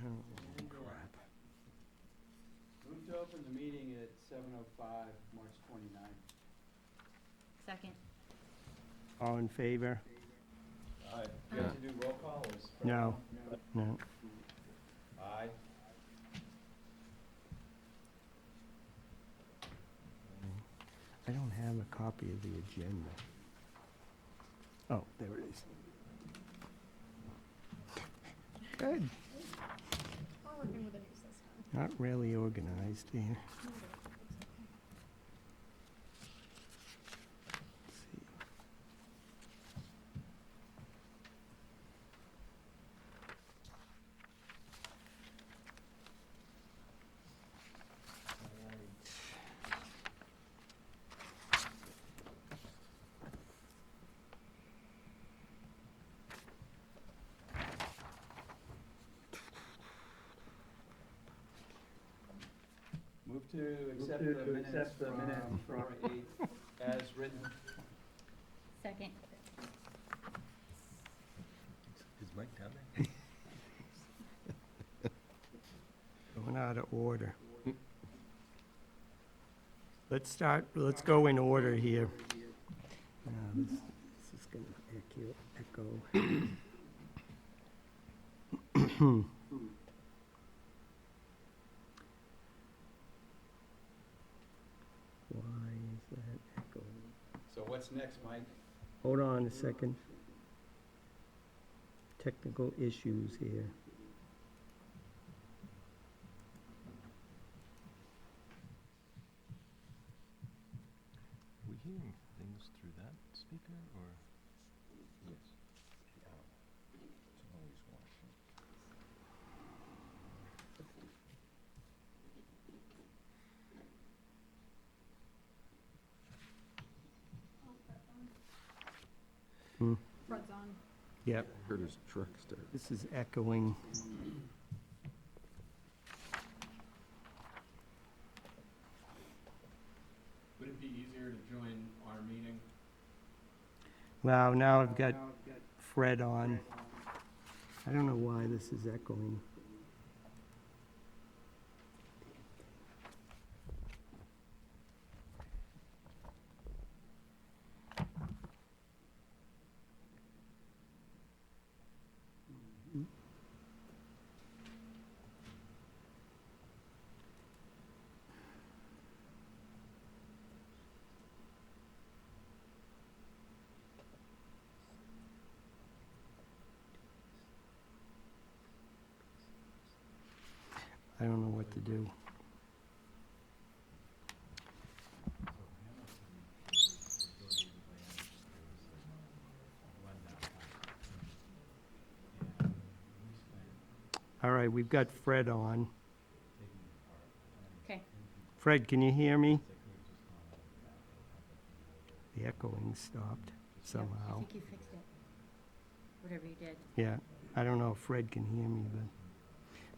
Oh, crap. Move to open the meeting at 7:05, March 29th. Second. All in favor? Aye. Do you have to do roll call or is Fred No. on? No. Aye. I don't have a copy of the agenda. Oh, there it is. Good. We're working with a new system. Not really organized here. Let's see. Move to accept the minutes from February 8th as written. Second. Is Mike down there? Going out of order. Let's go in order here. This is gonna echo. Why is that echoing? So what's next, Mike? Hold on a second. Technical issues here. Are we hearing things through that speaker, or? Yes. It's always watching. Fred's on. Yep, Heard his truck start. this is echoing. Would it be easier to join our meeting? Wow, now I've got Fred on. I don't know why this is echoing. I don't know what to do. All right, we've got Fred on. Okay. Fred, can you hear me? The echoing stopped I somehow. think you fixed it. Whatever you did. Yeah, I don't know if Fred can hear me, but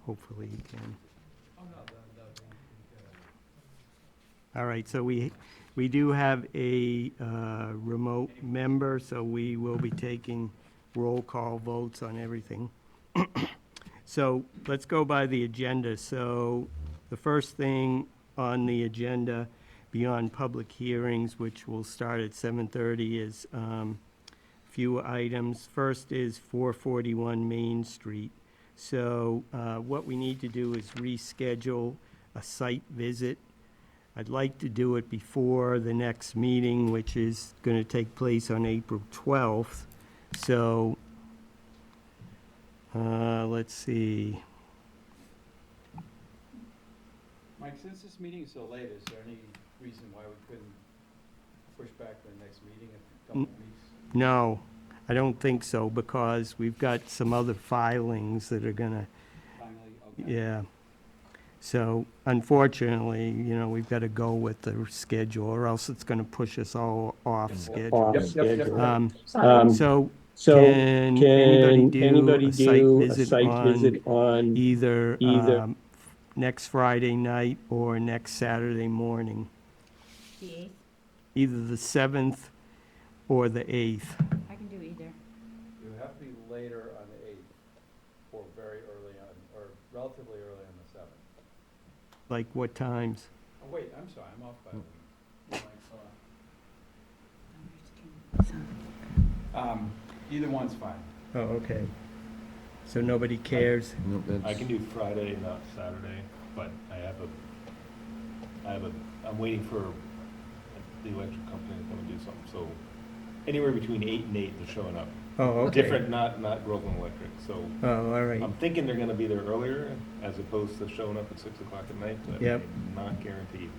hopefully he can. All right, so we do have a remote member, so we will be taking roll call votes on everything. So let's go by the agenda. So the first thing on the agenda, beyond public hearings, which will start at 7:30, is few items. First is 441 Main Street. So what we need to do is reschedule a site visit. I'd like to do it before the next meeting, which is going to take place on April 12th. So let's see. Mike, since this meeting is so late, is there any reason why we couldn't push back the next meeting a couple of weeks? No, I don't think so, because we've got some other filings that are going to, Finally, okay. yeah. So unfortunately, we've got to go with the schedule, or else it's going to push us all off schedule. So can anybody do a site visit on either next Friday night or next Saturday morning? The 8th. Either the 7th or the 8th. I can do either. It would have to be later on the 8th. or very early on, or relatively early on the 7th. Like what times? Oh, wait, I'm sorry, I'm off by a week. Mike, hold on. Either one's fine. Oh, okay. So nobody cares? Nope, I that's- can do Friday, not Saturday, but I'm waiting for the electric company to come and do something, so anywhere between 8 and 8, they're showing up. Oh, okay. Different, not Groveland Electric, so Oh, all right. I'm thinking they're gonna be there earlier as opposed to showing up at 6 o'clock at night, but Yep. not guaranteed.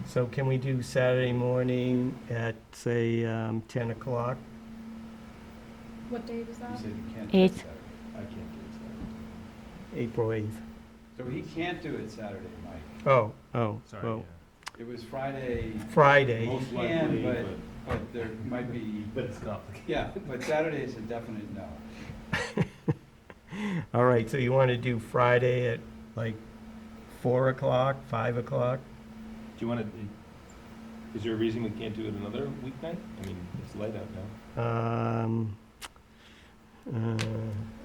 So can we do Saturday morning at, say, 10 o'clock? What date is You that? said you can't do it 8th. Saturday. I can't do it Saturday. April 8th. So he can't do it Saturday, Mike. Oh, Sorry, well, yeah. It was Friday. Friday. Most He can, likely, but there might be, but it's complicated. yeah, but Saturday is a definite no. All right, so you want to do Friday at like 4 o'clock, 5 o'clock? Do you wanna, is there a reason we can't do it another weeknight? I mean, it's light out now.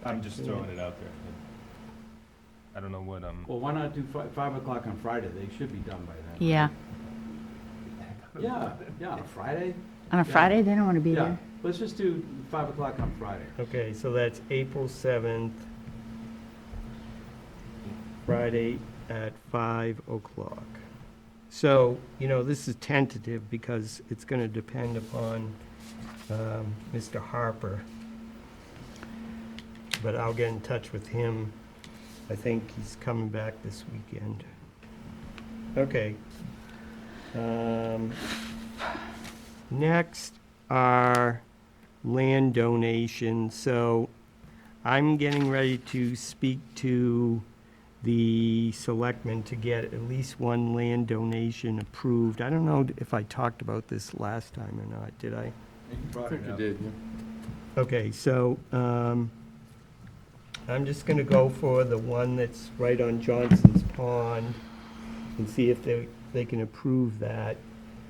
I'm just throwing it out there. I don't know what, Well, why not do 5 o'clock on Friday? They should be done by then. Yeah, Yeah, Friday? on a Yeah. Friday, they don't want to be Yeah, there. let's just do 5 o'clock on Friday. Okay, so that's April 7th, Friday at 5 o'clock. So, this is tentative because it's going to depend upon Mr. Harper. But I'll get in touch with him. I think he's coming back this weekend. Okay. Next are land donations. So I'm getting ready to speak to the selectmen to get at least one land donation approved. I don't know if I talked about this last time or not, did I? You I brought think it you up. did, yeah. Okay, so, I'm just gonna go for the one that's right on Johnson's Pond and see if they can approve that.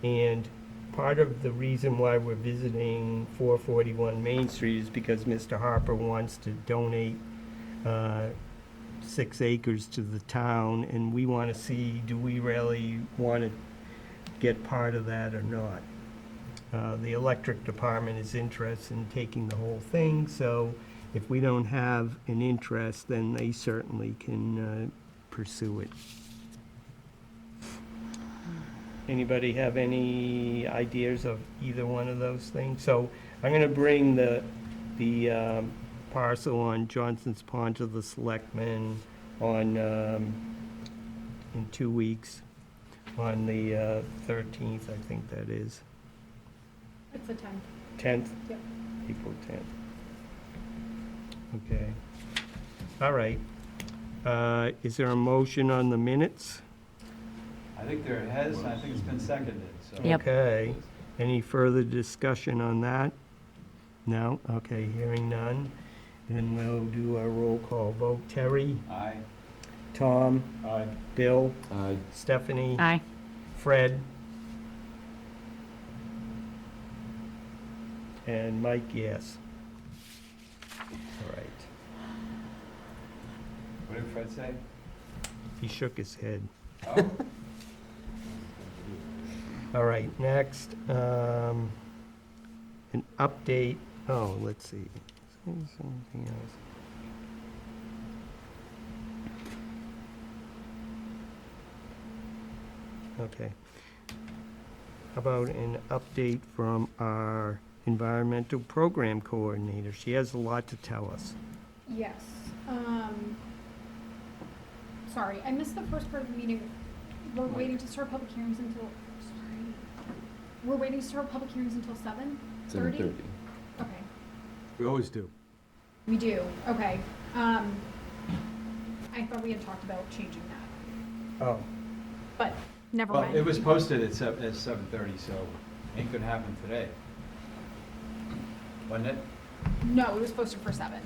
And part of the reason why we're visiting 441 Main Street is because Mr. Harper wants to donate 6 acres to the town, and we want to see, do we really want to get part of that or not? The electric department is interested in taking the whole thing, so if we don't have an interest, then they certainly can pursue it. Anybody have any ideas of either one of those things? So I'm gonna bring the parcel on Johnson's Pond to the selectmen on, in 2 weeks, on the 13th, I think that is. It's the 10th. 10th? Yep. April 10th. Okay. All right. Is there a motion on the minutes? I think there has, I think it's been seconded, so. Yep. Okay. Any further discussion on that? No? Okay, hearing none. Then we'll do a roll call vote. Terry? Aye. Tom? Aye. Bill? Aye. Stephanie? Aye. Fred? And Mike, yes. All right. What did Fred say? He shook his head. Oh, All right, next, an update, let's see. Something else. Okay. How about an update from our environmental program coordinator? She has a lot to tell us. Yes. Sorry, I missed the first part of the meeting. We're waiting to start public hearings until, sorry. We're waiting to start public hearings until 7:30? 7:30. Okay, we always do. we do, okay. I thought we had talked about changing that, Oh, but never Well, mind. it was posted at 7:30, so it could happen today. Wasn't it? No, it was posted for 7.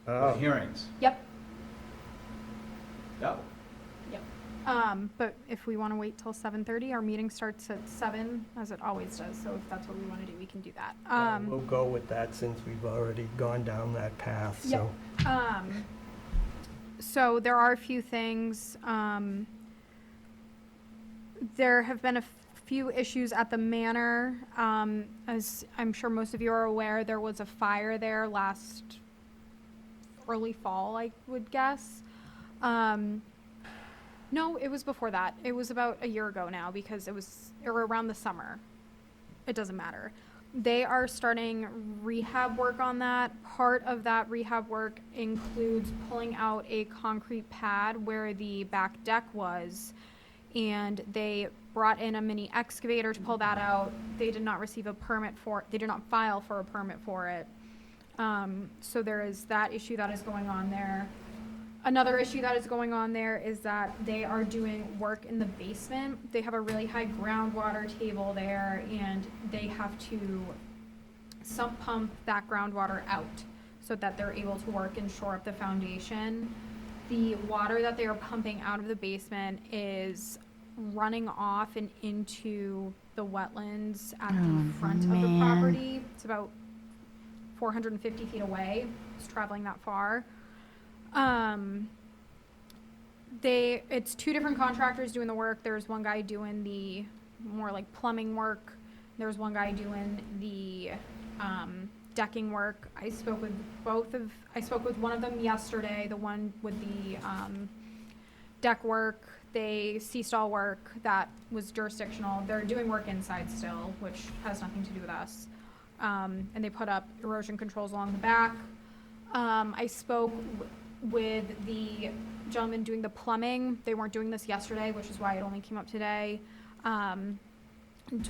The hearings. Yep, Yep. yep. But if we want to wait till 7:30, our meeting starts at 7, as it always does, so if that's what we want to do, we can do that. We'll go with that since we've already gone down that path, so. Yep. So there are a few things. There have been a few issues at the manor. As I'm sure most of you are aware, there was a fire there last early fall, I would guess. No, it was before that. It was about a year ago now because it was or around the summer. It doesn't matter. They are starting rehab work on that. Part of that rehab work includes pulling out a concrete pad where the back deck was, and they brought in a mini excavator to pull that out. They did not receive a permit for it. They did not file for a permit for it. So there is that issue that is going on there. Another issue that is going on there is that they are doing work in the basement. They have a really high groundwater table there, and they have to sump pump that groundwater out so that they're able to work and shore up the foundation. The water that they are pumping out of the basement is running off and into the wetlands at the front of the property. It's about 450 feet away. It's traveling that far. It's two different contractors doing the work. There's one guy doing the more like plumbing work. There's one guy doing the decking work. I spoke with one of them yesterday, the one with the deck work. They ceased all work that was jurisdictional. They're doing work inside still, which has nothing to do with us. And they put up erosion controls along the back. I spoke with the gentleman doing the plumbing. They weren't doing this yesterday, which is why it only came up today. And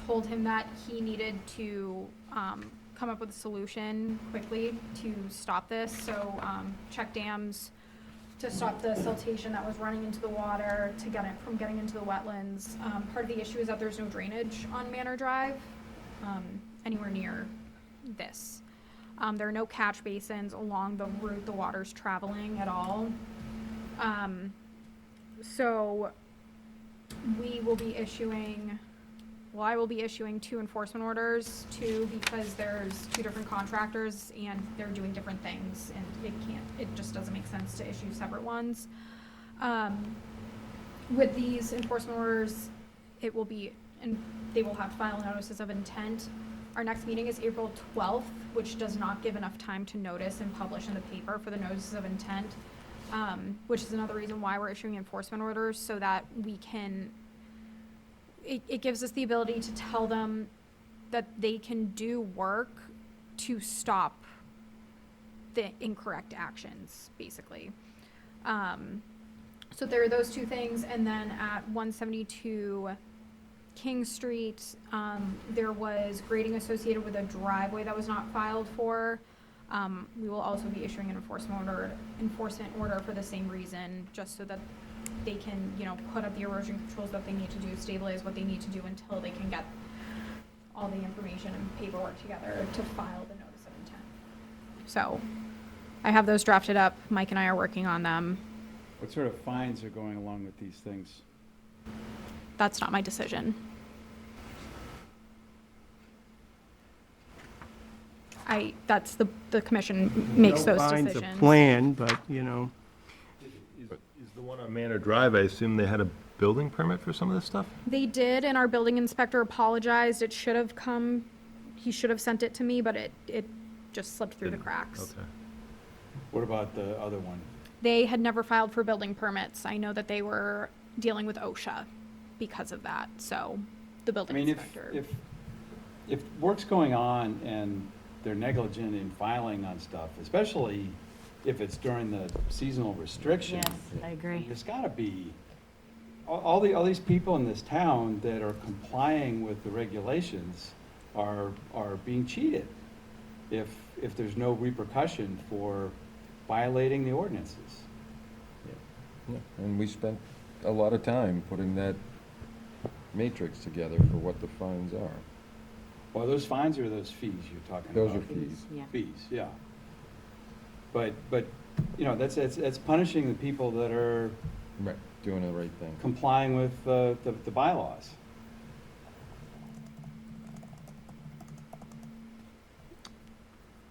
told him that he needed to come up with a solution quickly to stop this. So check dams to stop the siltation that was running into the water to get it from getting into the wetlands. Part of the issue is that there's no drainage on Manor Drive anywhere near this. There are no catch basins along the route the water's traveling at all. So we will be issuing, well, I will be issuing 2 enforcement orders, 2 because there's 2 different contractors and they're doing different things, and it just doesn't make sense to issue separate ones. With these enforcement orders, it will be, and they will have final notices of intent. Our next meeting is April 12th, which does not give enough time to notice and publish in the paper for the notices of intent, which is another reason why we're issuing enforcement orders, so that we can, it gives us the ability to tell them that they can do work to stop the incorrect actions, basically. So there are those 2 things, and then at 172 King Street, there was grading associated with a driveway that was not filed for. We will also be issuing an enforcement order for the same reason, just so that they can, put up the erosion controls that they need to do, stabilize what they need to do until they can get all the information and paperwork together to file the notice of intent. So I have those drafted up. Mike and I are working on them. What sort of fines are going along with these things? That's not my decision. That's the commission makes those Defines decisions. a plan, but, Is the one on Manor Drive, I assume they had a building permit for some of this stuff? They did, and our building inspector apologized. It should have come, he should have sent it to me, but it just slipped through the cracks. Okay. What about the other one? They had never filed for building permits. I know that they were dealing with OSHA because of that, so the I building mean, inspector. if work's going on and they're negligent in filing on stuff, especially if it's during the seasonal restriction. Yes, I agree. There's gotta be, all these people in this town that are complying with the regulations are being cheated if there's no repercussion for violating the ordinances. Yeah, and we spent a lot of time putting that matrix together for what the fines are. Well, those fines or those fees you're talking about? Those are fees. Yeah. Fees, yeah. But, that's punishing the people that are Right. Doing the right thing. complying with the bylaws.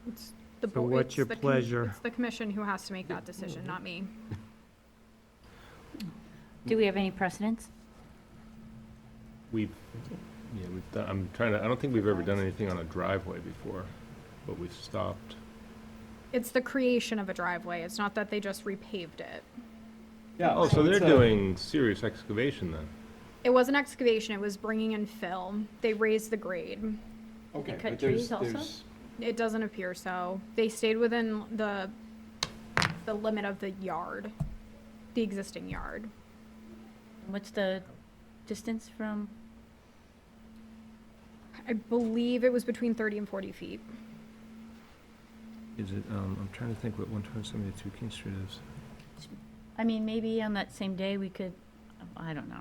It's the So bo- what's it's your the com- pleasure? It's the commission who has to make that decision, not me. Do we have any precedents? We've done, I don't think we've ever done anything on a driveway before, but we've stopped. It's the creation of a driveway. It's not that they just repaved it. Yeah. Oh, so they're it's a- doing serious excavation then? It wasn't excavation, it was bringing in fill. They raised the grade. Okay, cut but there's, trees also? there's, It doesn't appear so. They stayed within the limit of the yard, the existing yard. What's the distance from, I believe it was between 30 and 40 feet. Is it, I'm trying to think what 172 King Street is. I mean, maybe on that same day we could, I don't know,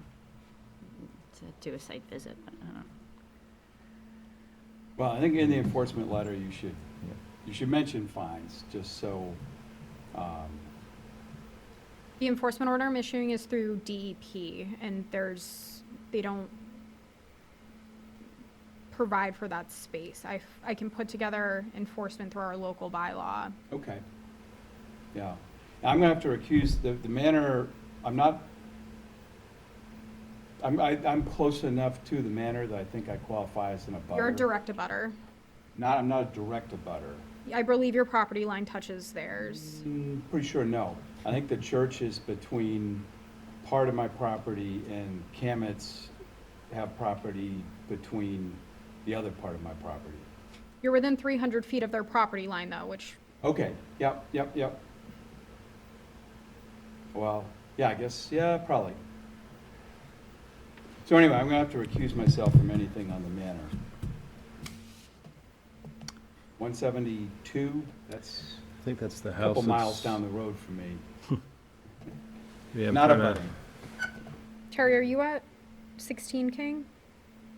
to do a site visit, but I don't know. well, I think in the enforcement letter, you should mention fines, just so, The enforcement order I'm issuing is through DEP, and they don't provide for that space. I can put together enforcement through our local bylaw. okay. Yeah. I'm gonna have to recuse the manor, I'm close enough to the manor that I think I qualify as an abutter. You're a direct abutter. I'm not a direct abutter. I believe your property line touches theirs. Pretty sure no. I think the church is between part of my property and Camet's have property between the other part of my property. You're within 300 feet of their property line, though, which, Okay, yep. Well, yeah, I guess, yeah, probably. So anyway, I'm gonna have to recuse myself from anything on the manor. 172, that's I think that's the a house. couple miles down the road from me. Not a buddy. Terry, are you at 16 King?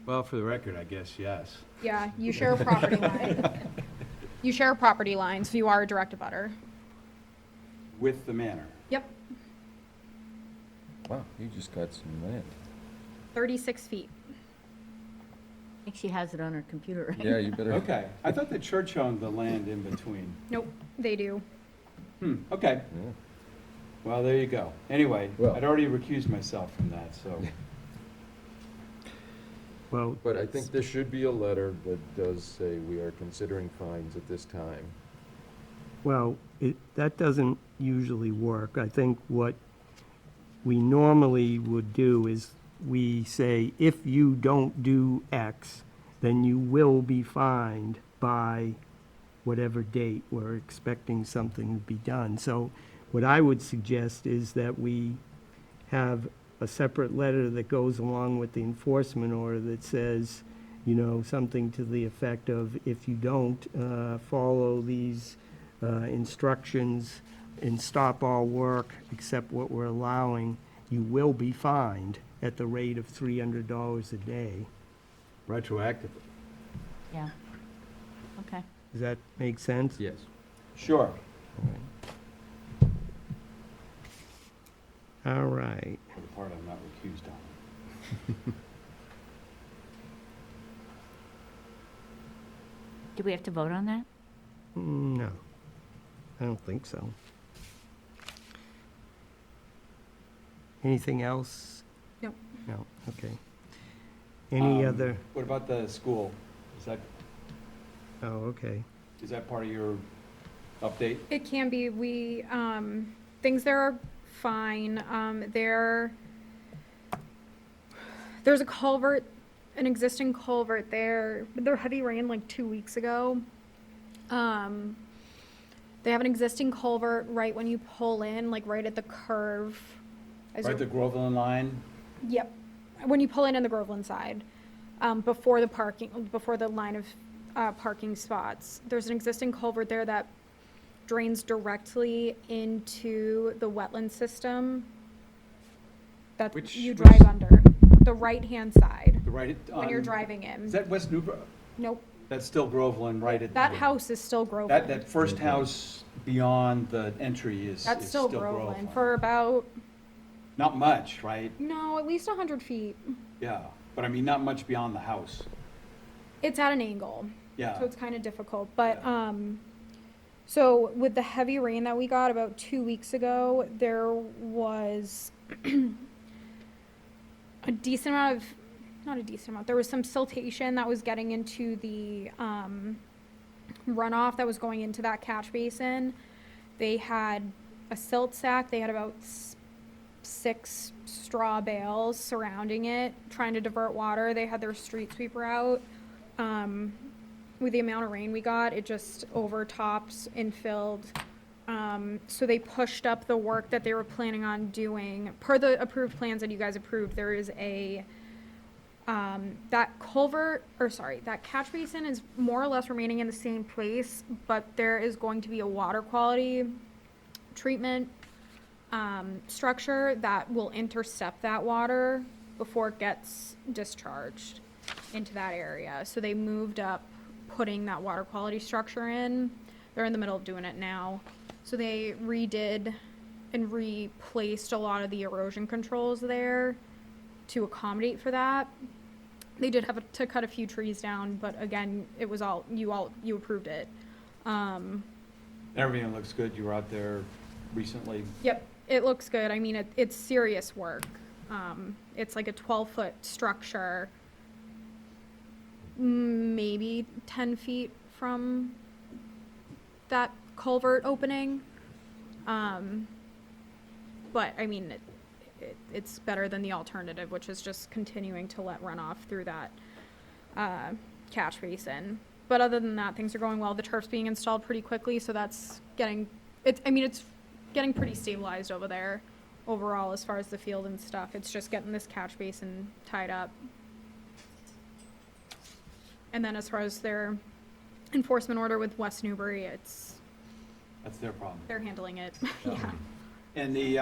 Well, for the record, I guess, yes. Yeah, you share a property line. You share a property line, so you are a direct abutter. With the manor. Yep, Wow, you just got some land. 36 feet. I think she has it on her computer right Yeah, you better. Okay, I thought the church owned the land in between. Nope, they do. Okay, Yeah. well, there you go. Anyway, Well- I'd already recused myself from that, so. Well, But I think there should be a letter that does say we are considering fines at this time. well, that doesn't usually work. I think what we normally would do is we say, if you don't do X, then you will be fined by whatever date. We're expecting something to be done. So what I would suggest is that we have a separate letter that goes along with the enforcement order that says, you know, something to the effect of, if you don't follow these instructions and stop all work except what we're allowing, you will be fined at the rate of $300 a day. Retroactively. Yeah. Okay. Does that make sense? Yes. Sure. All right. For the part I'm not recused on. Do we have to vote on that? No, I don't think so. Anything else? Nope. No, okay. Any Um, other, What about the school? oh, okay. Is that part of your update? It can be, things there are fine. There's a culvert, an existing culvert there, but there heavy rain like 2 weeks ago. They have an existing culvert right when you pull in, like right at the curve. as Right, you're- the Groveland line? Yep, when you pull in the Groveland side, before the line of parking spots. There's an existing culvert there that drains directly into the wetland system that Which- you which- drive under, the right-hand side, The right, when you're on- driving in. Is that West Newbrook? Nope, That's still Groveland, right at. that the- house is still That Groveland. first house beyond the entry is That's is still Groveland Groveland. for about, Not much, right? no, at least 100 feet. Yeah, but I mean, not much beyond the house. It's at an angle. Yeah. So it's kind of difficult, but, Yeah. so with the heavy rain that we got about 2 weeks ago, there was, a decent amount of, not a decent amount, there was some siltation that was getting into the runoff that was going into that catch basin. They had a silt sack, they had about 6 straw bales surrounding it, trying to divert water. They had their street sweeper out. With the amount of rain we got, it just overtops and filled. So they pushed up the work that they were planning on doing. Per the approved plans that you guys approved, there is a, that catch basin is more or less remaining in the same place, but there is going to be a water quality treatment structure that will intercept that water before it gets discharged into that area. So they moved up putting that water quality structure in. They're in the middle of doing it now. So they redid and replaced a lot of the erosion controls there to accommodate for that. They did have to cut a few trees down, but again, it was you approved it. Everything looks good. You were out there recently. Yep, it looks good. I mean, it's serious work. It's like a 12-foot structure, maybe 10 feet from that culvert opening. But I mean, it's better than the alternative, which is just continuing to let runoff through that catch basin. But other than that, things are going well. The turf's being installed pretty quickly, so that's it's getting pretty stabilized over there overall as far as the field and stuff. It's just getting this catch basin tied up. And then as far as their enforcement order with West Newbury, That's their problem. they're handling it. Yeah. And the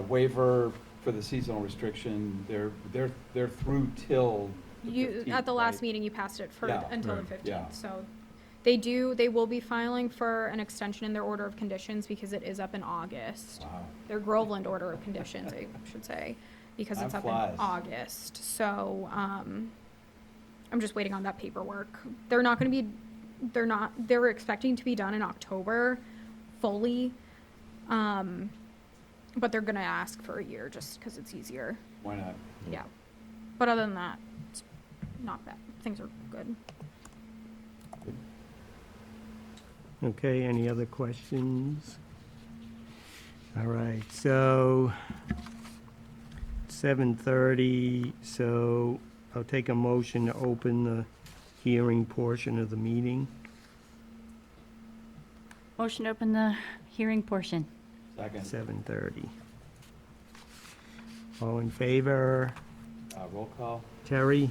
waiver for the seasonal restriction, they're through till the You, 15th, at the last right? meeting, you passed it for, Yeah, until the right, yeah. 15th, so. They will be filing for an extension in their order of conditions because it is up in August. Wow. Their Groveland order of conditions, I should say, because it's Time up in flies. August. So, I'm just waiting on that paperwork. They're expecting to be done in October fully. But they're gonna ask for a year just because it's easier. Why not? Yeah. But other than that, it's not bad. Things are good. Okay, any other questions? All right, so 7:30, so I'll take a motion to open the hearing portion of the meeting. Motion to open the hearing portion. Second, 7:30. All in favor? roll call. Terry,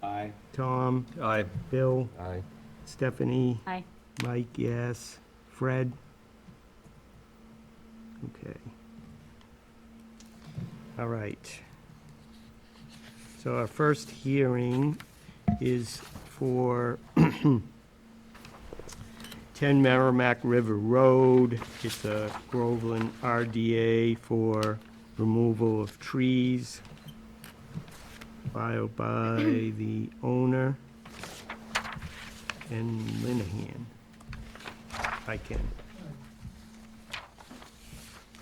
Aye. Tom, Aye. Bill, Aye. Stephanie, Aye. Mike, yes. Fred? Okay. All right. So our first hearing is for 10 Merrimack River Road. It's a Groveland RDA for removal of trees filed by the owner and Linehan. I can.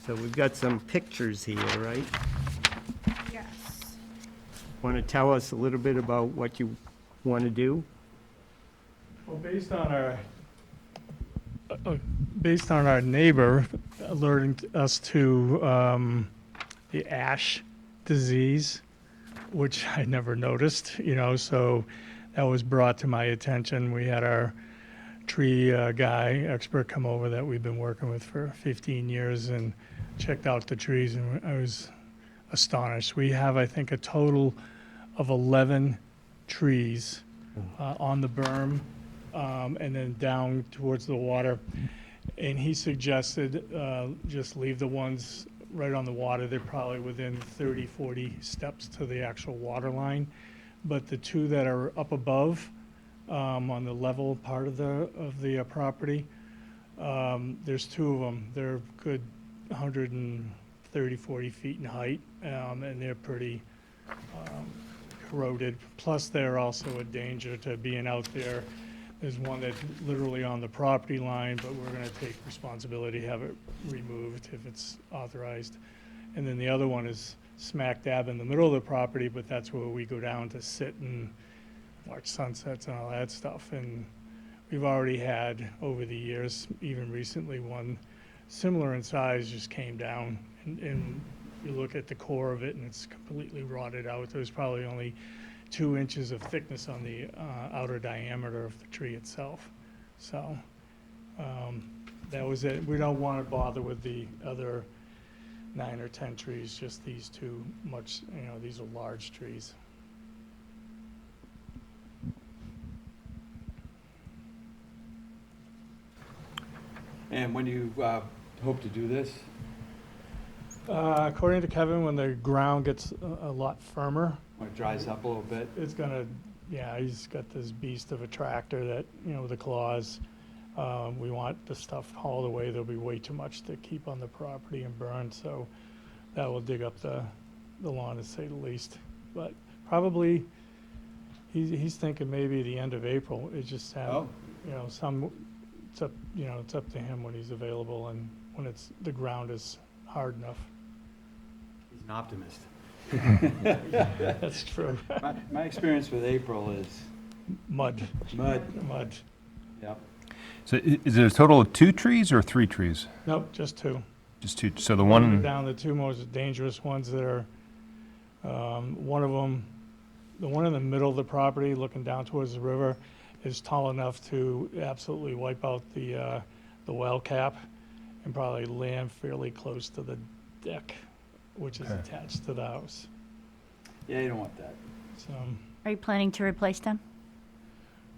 So we've got some pictures here, right? Yes. Want to tell us a little bit about what you want to do? Well, based on our neighbor alerting us to the ash disease, which I never noticed, so that was brought to my attention. We had our tree expert come over that we've been working with for 15 years and checked out the trees, and I was astonished. We have, I think, a total of 11 trees on the berm and then down towards the water. And he suggested just leave the ones right on the water. They're probably within 30, 40 steps to the actual water line. But the two that are up above on the level part of the property, there's two of them. They're good 130, 40 feet in height, and they're pretty corroded. Plus, they're also a danger to being out there. There's one that's literally on the property line, but we're gonna take responsibility, have it removed if it's authorized. And then the other one is smack dab in the middle of the property, but that's where we go down to sit and watch sunsets and all that stuff. And we've already had, over the years, even recently, one similar in size just came down, and you look at the core of it and it's completely rotted out. There's probably only 2 inches of thickness on the outer diameter of the tree itself. So that was it. We don't want to bother with the other 9 or 10 trees, just these two much, these are large trees. And when do you hope to do this? According to Kevin, when the ground gets a lot firmer, When it dries up a little bit? it's gonna, he's got this beast of a tractor that, with the claws. We want the stuff hauled away. There'll be way too much to keep on the property and burn, so that will dig up the lawn, to say the least. But probably, he's thinking maybe the end of April. It just Oh. it's up to him when he's available and when the ground is hard enough. He's an optimist. That's true. My experience with April is Mud. mud. Yep. So is it a total of 2 trees or 3 trees? Nope, just 2. Just 2, so the We're one, down the 2 most dangerous ones that are, one of them, the one in the middle of the property looking down towards the river is tall enough to absolutely wipe out the well cap and probably land fairly close to the deck, which is Okay. attached to the house. Yeah, you don't want that. So, Are you planning to replace them?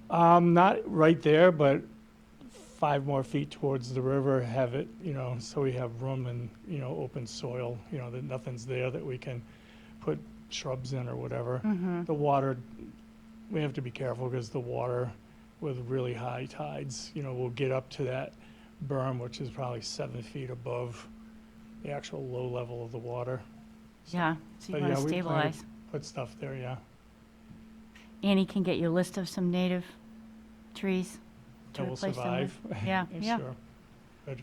not right there, but 5 more feet towards the river, have it, so we have room and, open soil, that nothing's there that we can put shrubs in or whatever. The water, we have to be careful because the water with really high tides, will get up to that berm, which is probably 7 feet above the actual low level of the water. Yeah, so But you want to we plan stabilize. Put stuff there, yeah. Annie can get you a list of some native trees to That will replace them survive. with. Yeah, I'm yeah. sure. Good.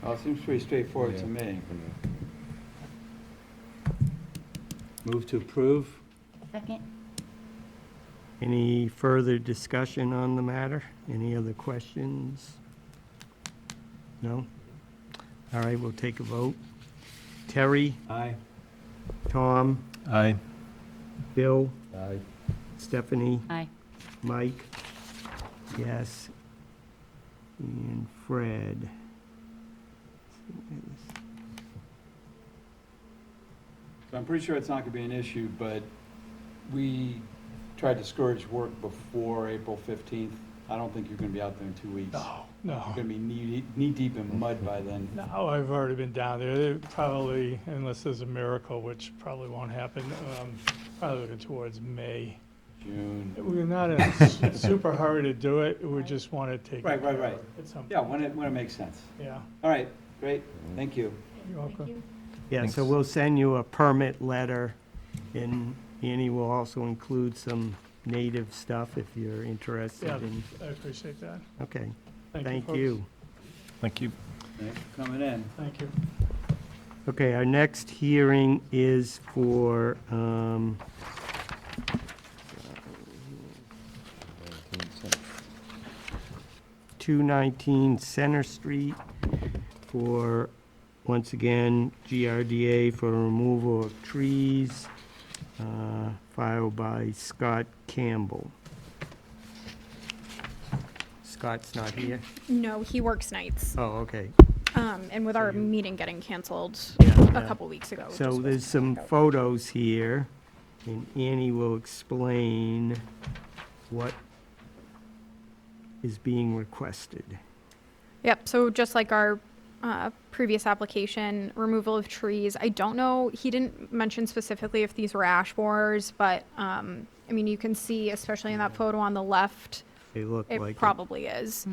Well, it seems pretty straightforward to Yeah. me. Move to approve? Second? Any further discussion on the matter? Any other questions? No? All right, we'll take a vote. Terry, Aye. Tom, aye. Bill, Aye. Stephanie, Aye. Mike, yes, and Fred. So I'm pretty sure it's not gonna be an issue, but we tried to discourage work before April 15th. I don't think you're gonna be out there in 2 weeks. No. You're gonna be knee-deep in mud by then. No, I've already been down there. They probably, unless there's a miracle, which probably won't happen, probably looking towards May. June. We're not in a super hurry to do it. We just want to take. Right, it right, right. at some Yeah, point. when it makes sense. Yeah, All right, great, thank you. you're welcome. Yeah, so Thanks. we'll send you a permit letter, and Annie will also include some native stuff if you're interested Yeah, in, I appreciate that. okay, Thank thank folks. you. Thank you. Thanks for coming in. Thank you. Okay, our next hearing is for, 219 Center Street for, once again, GRDA for removal of trees, filed by Scott Campbell. Scott's not here? No, he works nights. Oh, okay. And with our meeting getting canceled Yeah, a yeah. couple weeks ago. it So just there's wasn't some out. photos here, and Annie will explain what is being requested. Yep, so just like our previous application, removal of trees. I don't know, he didn't mention specifically if these were ash borers, but, I mean, you can see, especially in that photo on the left, They look like it it. probably is.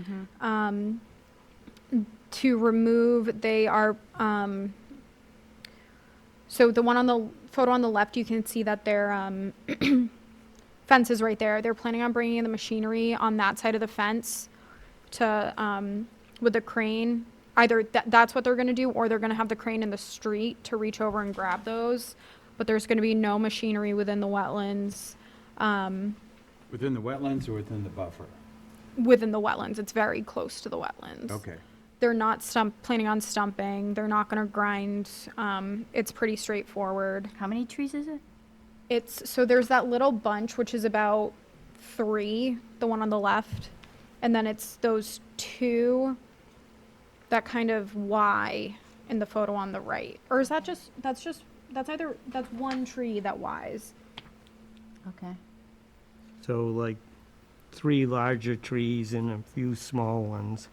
To remove, they are, so the one on the photo on the left, you can see that their fence is right there. They're planning on bringing in the machinery on that side of the fence to, with the crane either that's what they're gonna do, or they're gonna have the crane in the street to reach over and grab those. But there's gonna be no machinery within the wetlands. Within the wetlands or within the buffer? Within the wetlands, it's very close to the wetlands. Okay. They're not planning on stumping, they're not gonna grind, it's pretty straightforward. How many trees is it? So there's that little bunch, which is about 3, the one on the left, and then it's those 2 that kind of Y in the photo on the right. Or is that that's one tree that Ys. Okay. So like 3 larger trees and a few small ones.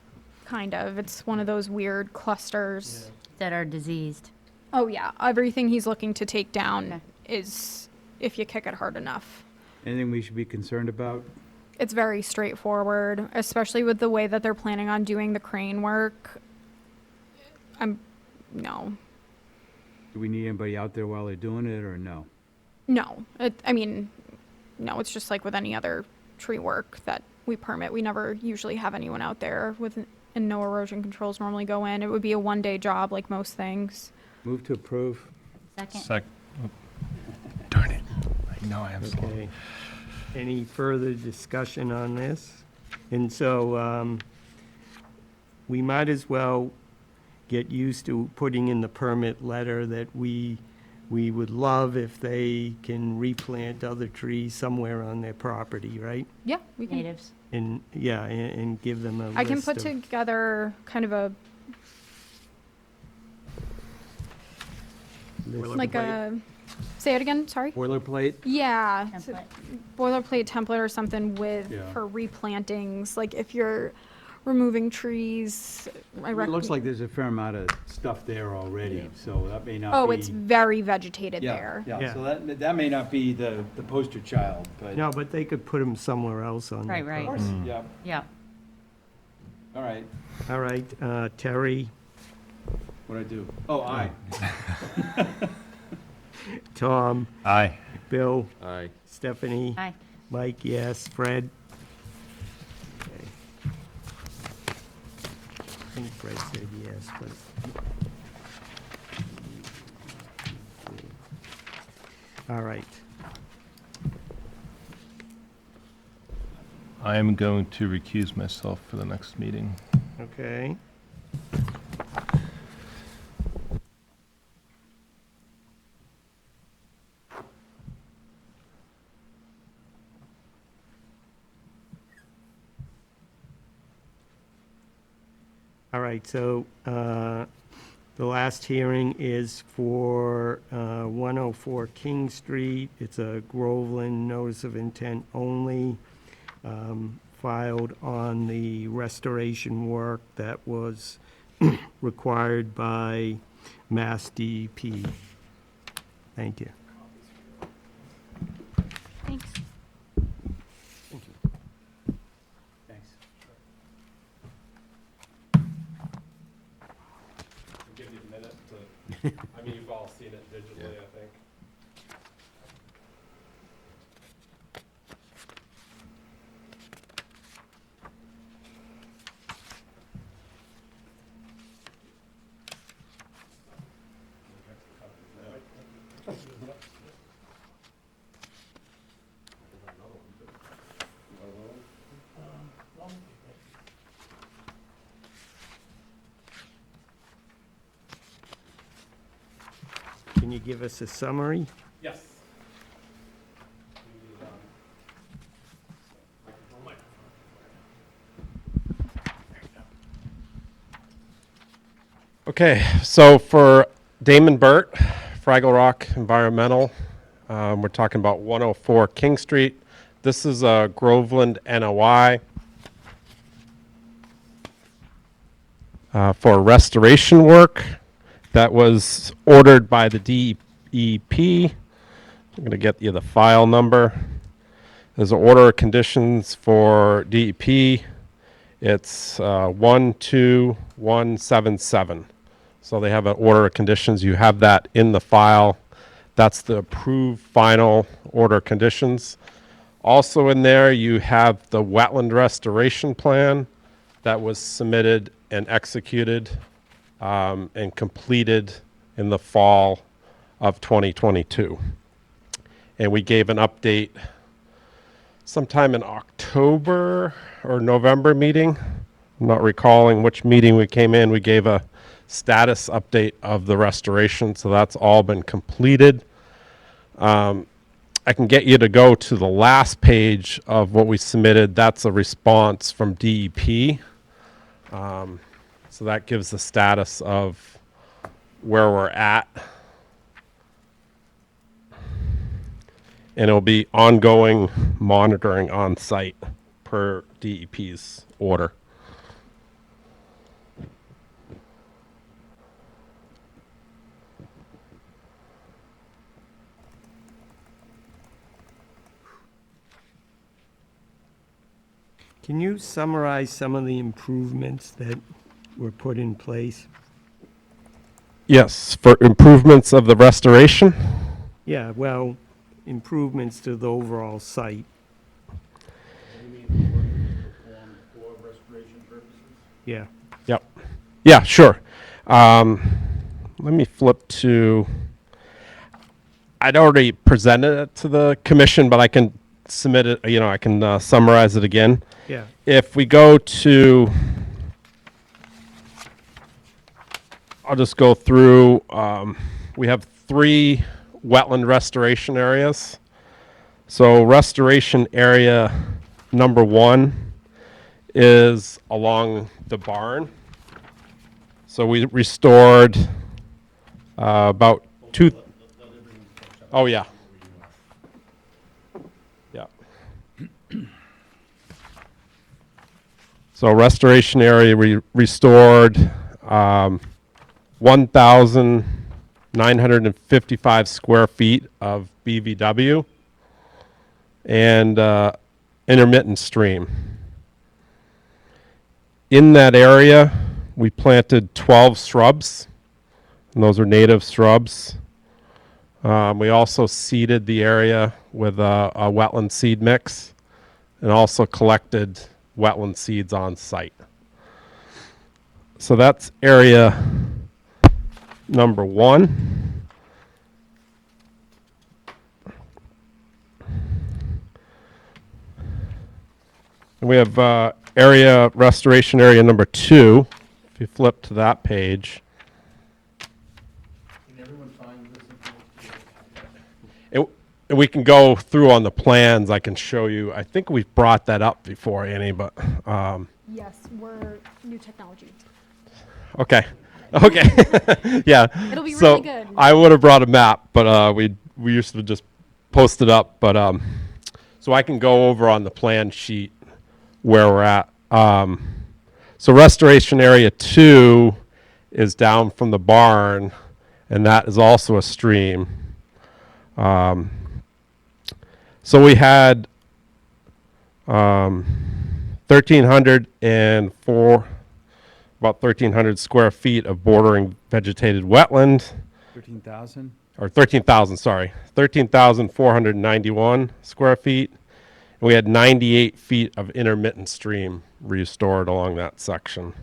Kind of, it's one of those weird clusters. That are diseased. Oh yeah, everything he's looking to take down Okay. is if you kick it hard enough. Anything we should be concerned about? It's very straightforward, especially with the way that they're planning on doing the crane work. No. Do we need anybody out there while they're doing it, or no? No, no, it's just like with any other tree work that we permit. We never usually have anyone out there and no erosion controls normally go in. It would be a 1-day job like most things. Move to approve. Second. Darn it. I know I have some. Okay. Any further discussion on this? And so, we might as well get used to putting in the permit letter that we would love if they can replant other trees somewhere on their property, right? Yeah, we can. Natives. And, yeah, and give them a list I can put of- together kind of a, like a, say it again, sorry? Boilerplate? Yeah, Template. boilerplate template or something Yeah. for replantings, like if you're removing trees, I It recommend. looks like there's a fair amount of stuff there already, so that may not be. Oh, it's very vegetated Yeah, there. yeah, Yeah. so that may not be the poster child, but. No, but they could put them somewhere else on. Right, their right. Of property. course, yeah, Yeah. all right, All right, Terry, what'd I do? Oh, aye. Tom, Aye. Bill, Aye. Stephanie. Hi. Mike, yes. Fred? Okay. I think Fred said yes, but. All right. I am going to recuse myself for the next meeting. Okay. All right, so the last hearing is for 104 King Street. It's a Groveland notice of intent only, filed on the restoration work that was required by Mass DEP. Thank you. Thanks. Thanks. Give you a minute to, I mean, you've all seen it digitally, I think. Can you give us a summary? Yes. Okay, so for Damon Burt, Fraggle Rock Environmental, we're talking about 104 King Street. This is a Groveland NOI for restoration work that was ordered by the DEP. I'm going to get you the file number. There's an order of conditions for DEP. It's 12177. So they have an order of conditions. You have that in the file. That's the approved final order of conditions. Also in there, you have the wetland restoration plan that was submitted and executed and completed in the fall of 2022. And we gave an update sometime in October or November meeting. I'm not recalling which meeting we came in. We gave a status update of the restoration, so that's all been completed. I can get you to go to the last page of what we submitted. That's a response from DEP. So that gives the status of where we're at. And it'll be ongoing monitoring on site per DEP's order. Can you summarize some of the improvements that were put in place? Yes, for improvements of the restoration. Yeah, well, improvements to the overall site. Yeah. Yep. Yeah, sure. Let me flip to, I'd already presented it to the commission, but I can submit it, I can summarize it again. Yeah. If we go to, I'll just go through, we have 3 wetland restoration areas. So restoration area number 1 is along the barn. So we restored about 2. Oh, yeah. Yeah. So restoration area, we restored 1,955 square feet of BVW and intermittent stream. In that area, we planted 12 shrubs, and those are native shrubs. We also seeded the area with a wetland seed mix and also collected wetland seeds on site. So that's area number 1. And we have area restoration area number 2. If you flip to that page. And we can go through on the plans. I can show you. I think we've brought that up before, Annie, but Yes, we're new technology. okay. Okay. Yeah. It'll be So really good. I would have brought a map, but we used to just post it up. But so I can go over on the plan sheet where we're at. So restoration area 2 is down from the barn, and that is also a stream. So we had 1,300 square feet of bordering vegetated wetland, 13,000? or 13,000, sorry, 13,491 square feet. And we had 98 feet of intermittent stream restored along that section.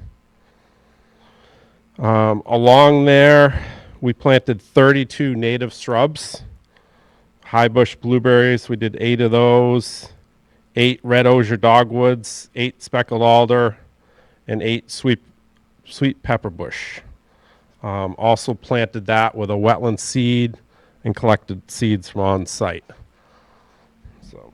Along there, we planted 32 native shrubs. High bush blueberries, we did 8 of those. 8 red osier dogwoods, 8 speckled alder, and 8 sweet pepper bush. Also planted that with a wetland seed and collected seeds from on site. So.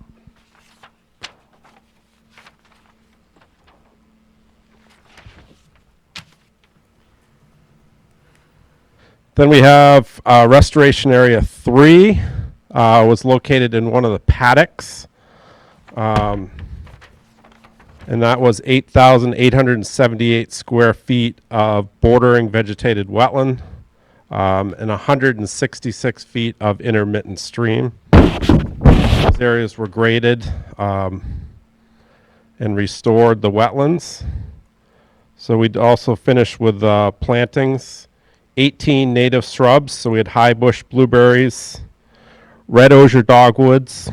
Then we have restoration area 3. Was located in one of the paddocks. And that was 8,878 square feet of bordering vegetated wetland and 166 feet of intermittent stream. Those areas were graded and restored the wetlands. So we'd also finished with plantings, 18 native shrubs. So we had high bush blueberries, red osier dogwoods,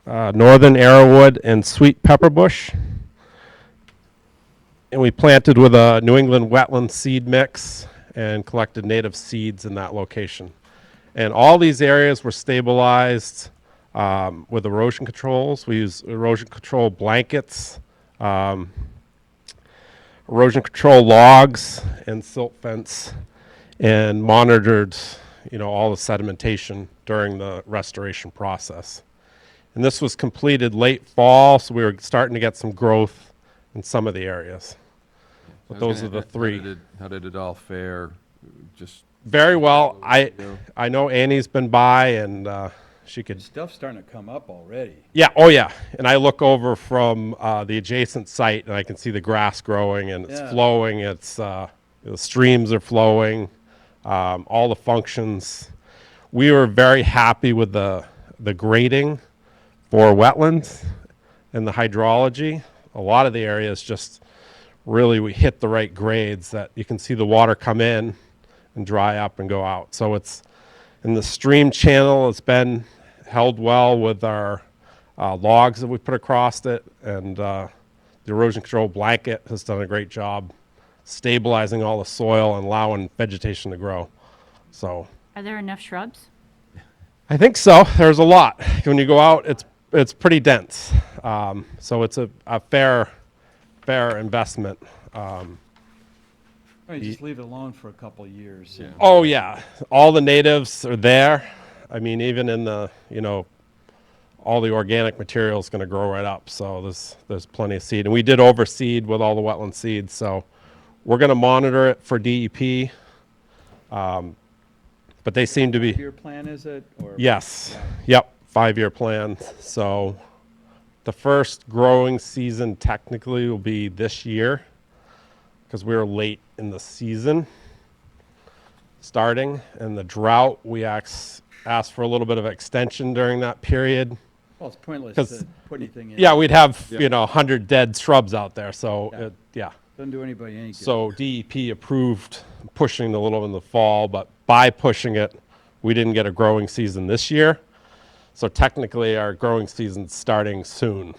northern arrowwood, and sweet pepper bush. and we planted with a New England wetland seed mix and collected native seeds in that location. And all these areas were stabilized with erosion controls. We use erosion control blankets, erosion control logs, and silt fence, and monitored, all the sedimentation during the restoration process. And this was completed late fall, so we were starting to get some growth in some of the areas. But those are the three. How did it all fare? Just Very well. go. I know Annie's been by, and she could. Stuff's starting to come up already. Yeah. Oh yeah. And I look over from the adjacent site, and I can see the grass growing, and it's Yeah. flowing. It's the streams are flowing. All the functions. We were very happy with the grading for wetlands and the hydrology. A lot of the areas just really we hit the right grades that you can see the water come in and dry up and go out. So it's in the stream channel. It's been held well with our logs that we put across it, and the erosion control blanket has done a great job stabilizing all the soil and allowing vegetation to grow. So Are there enough shrubs? I think so. There's a lot. When you go out, it's pretty dense. So it's a fair investment. Just leave it alone for a couple of years. Yeah. Oh yeah, all the natives are there. I mean, even in the all the organic material is going to grow right up. So there's plenty of seed, and we did overseed with all the wetland seeds. So we're going to monitor it for DEP. But they seem to be. Your plan, is it? Or Yes. Yep. 5-year plan. So the first growing season technically will be this year because we were late in the season starting, and the drought, we asked for a little bit of extension during that period. Well, it's pointless 'Cause- to put anything in. Yeah, we'd have, Yeah. 100 dead shrubs out there. So, Yeah. yeah. Doesn't do anybody any good. So DEP approved pushing a little in the fall, but by pushing it, we didn't get a growing season this year. So technically, our growing season's starting soon.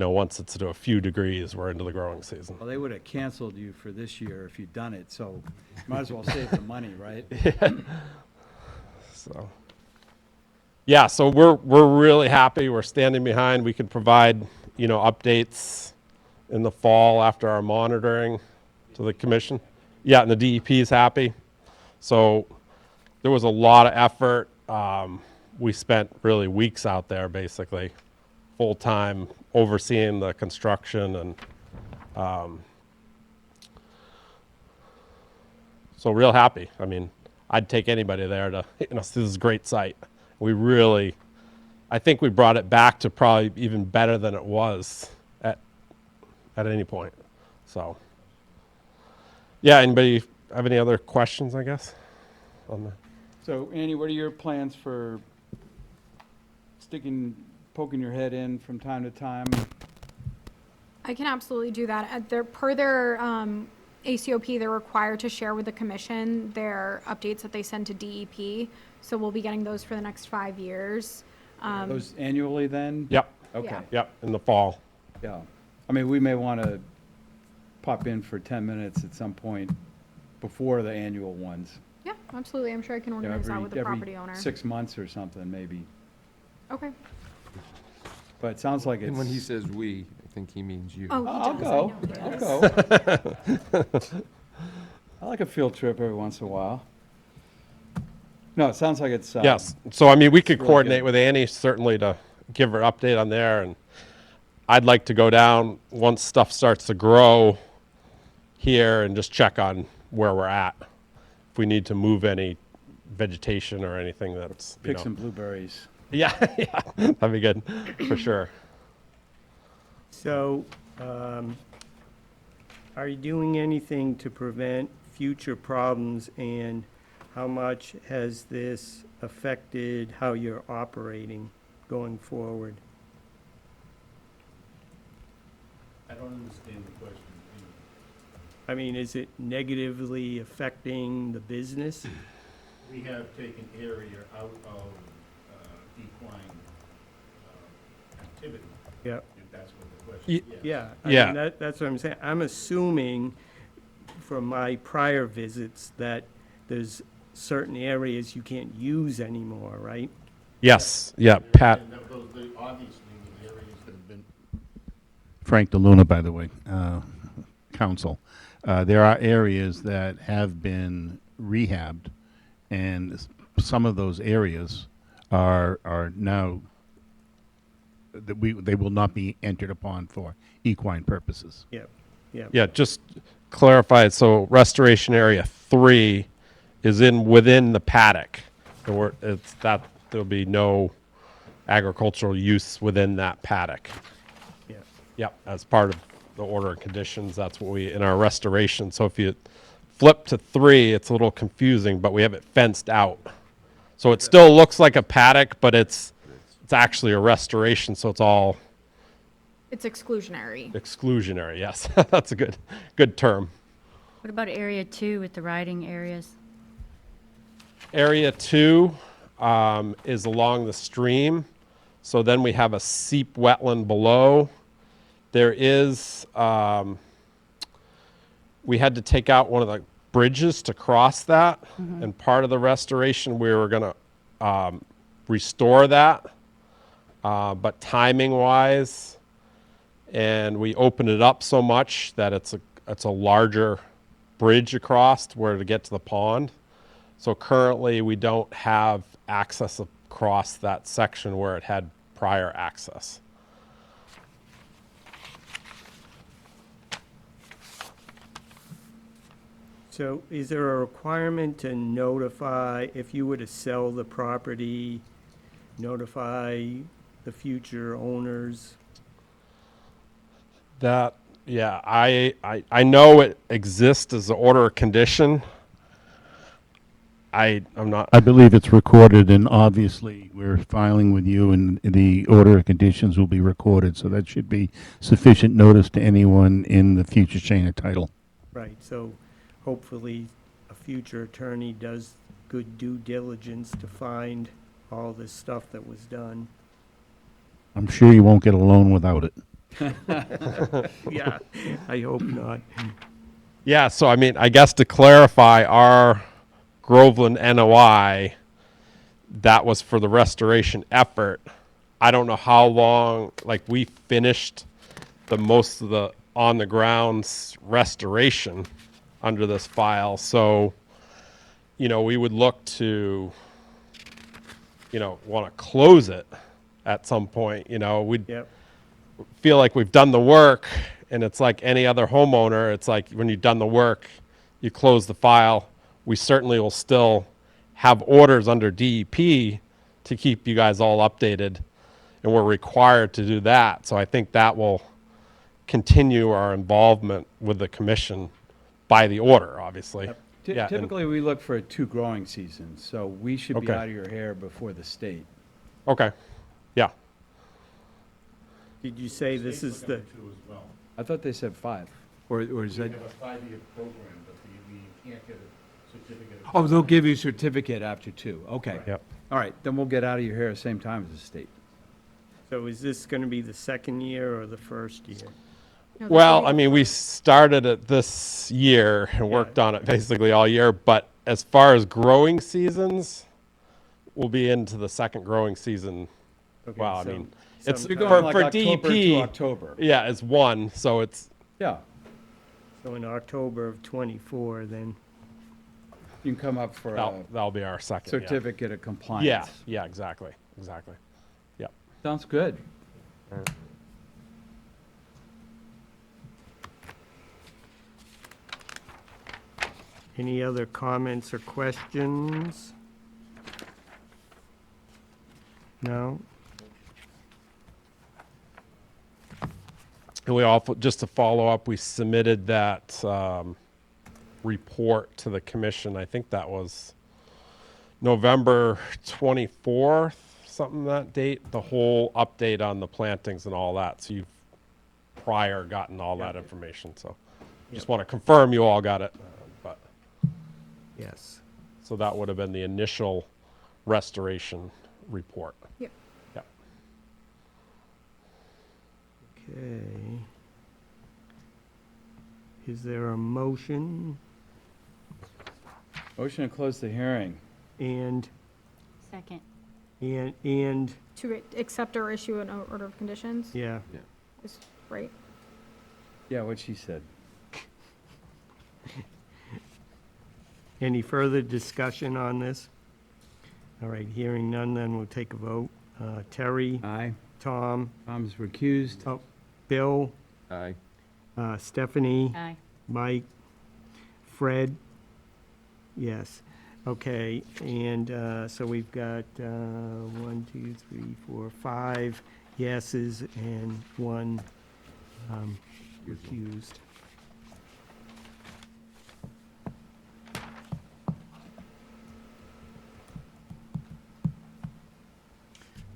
Once it's to a few degrees, we're into the growing season. Well, they would have canceled you for this year if you'd done it, so might as well save the money, right? So, yeah, so we're really happy. We're standing behind. We can provide, updates in the fall after our monitoring to the commission. Yeah, and the DEP is happy. So there was a lot of effort. We spent really weeks out there, basically, full time overseeing the construction, and so real happy. I mean, I'd take anybody there to, this is a great site. I think we brought it back to probably even better than it was at any point. So, yeah, anybody have any other questions, I guess? So, Annie, what are your plans for poking your head in from time to time? I can absolutely do that. Per their ACOP, they're required to share with the commission their updates that they send to DEP. So we'll be getting those for the next 5 years. Those annually then? Yep, Okay, Yeah. yep, in the fall. yeah. I mean, we may want to pop in for 10 minutes at some point before the annual ones. Yeah, absolutely. I'm sure I can You know, organize that with the property owner. 6 months or something, maybe. Okay. But it sounds like it's. And when he says "we," I think he means you. Oh, he I'll does, I go, know he I'll does. go. I like a field trip every once in a while. No, it sounds like it's. Yes, so I mean, we could really coordinate good. with Annie certainly to give her an update on there, and I'd like to go down once stuff starts to grow here and just check on where we're at. If we need to move any vegetation or anything that's, Pick some blueberries. Yeah, yeah, that'd be good, for sure. So, are you doing anything to prevent future problems, and how much has this affected how you're operating going forward? I don't understand the question. I mean, is it negatively affecting the business? We have taken area out of decline activity Yep. in that's what the question is. Yeah. I Yeah. mean, that's what I'm saying. I'm assuming from my prior visits that there's certain areas you can't use anymore, right? Yes, yeah, Pat, And those, obviously, the areas that have been. Frank DeLuna, by the way, council. There are areas that have been rehabbed, and some of those areas are now, they will not be entered upon for equine purposes. Yep, yep. yeah, just clarify, so restoration area 3 is within the paddock. There'll be no agricultural use within that paddock. Yeah. Yep, as part of the order of conditions, that's what in our restoration, so if you flip to 3, it's a little confusing, but we have it fenced out. So it still looks like a paddock, but it's actually a restoration, so it's all It's exclusionary. exclusionary, yes. That's a good term. What about area 2 with the riding areas? Area 2 is along the stream, so then we have a seep wetland below. There is, we had to take out one of the bridges to cross that, and part of the restoration, we were gonna restore that, but timing-wise, and we opened it up so much that it's a larger bridge across where to get to the pond. So currently, we don't have access across that section where it had prior access. So is there a requirement to notify, if you were to sell the property, notify the future owners? That, yeah, I know it exists as an order of condition. I'm not, I believe it's recorded, and obviously, we're filing with you, and the order of conditions will be recorded, so that should be sufficient notice to anyone in the future chain of title. Right, so hopefully a future attorney does good due diligence to find all this stuff that was done. I'm sure you won't get a loan without it. Yeah, I hope not. yeah, so I mean, I guess to clarify, our Groveland NOI, that was for the restoration effort. I don't know how long, like we finished most of the on the grounds restoration under this file. So, we would look to, want to close it at some point. We'd Yep, feel like we've done the work, and it's like any other homeowner. It's like when you've done the work, you close the file. We certainly will still have orders under DEP to keep you guys all updated, and we're required to do that. So I think that will continue our involvement with the commission by the order, obviously. Yeah, and- Typically, we look for 2 growing seasons, so we should be Okay. out of your hair before the state. Okay, yeah. did you say this is the, Two as well. I thought they said 5, or is We that? have a 5-year program, but we can't get a certificate. Oh, they'll give you a certificate after 2, okay. Yep. All right, then we'll get out of your hair at the same time as the state. so is this gonna be the second year or the first year? No, this Well, will I be- mean, we started it this year and worked on it basically all year, but as far as growing seasons, we'll be into the second growing season. Okay, Well, I so mean, it's sometime- You're going like for October to DEP. October. Yeah, it's 1, so it's, Yeah, So in October of '24, then, you can come up for a that'll be our second. yeah. certificate of compliance. Yeah, exactly. Yep. Sounds good. any other comments or questions? No? And we also, just to follow up, we submitted that report to the commission. I think that was November 24th, something that date, the whole update on the plantings and all that. So you've prior gotten all that information. So just want to confirm you all got it. But Yes. so that would have been the initial restoration report. Yep. Yep. Okay. Is there a motion Motion to close the hearing. and, Second. and, To accept or issue an order of conditions, yeah, is, right? Yeah, what she said. any further discussion on this? All right, hearing none, then we'll take a vote. Terry, Aye. Tom, Tom's recused. Bill, Aye. Stephanie, Aye. Mike, Fred, yes. Okay, and so we've got 1, 2, 3, 4, 5 yeses and 1 recused.